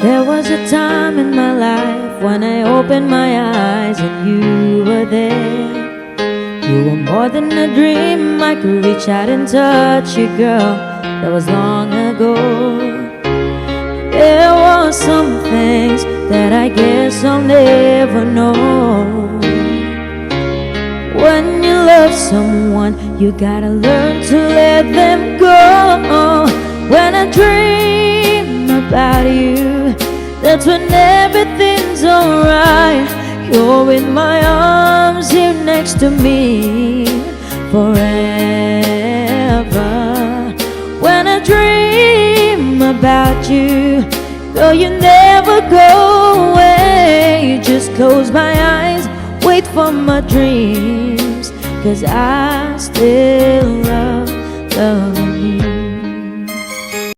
There was a time in my life when I opened my eyes and you were there. You were more than a dream, I could reach out and touch you, girl. That was long ago. There were some things that I guess I'll never know. When you love someone, you gotta learn to let them go. When I dream about you, that's when everything's alright. You're in my arms, here next to me forever. When I dream about you, girl, you never go away. Just close my eyes, wait for my dreams, 'cause I still love you.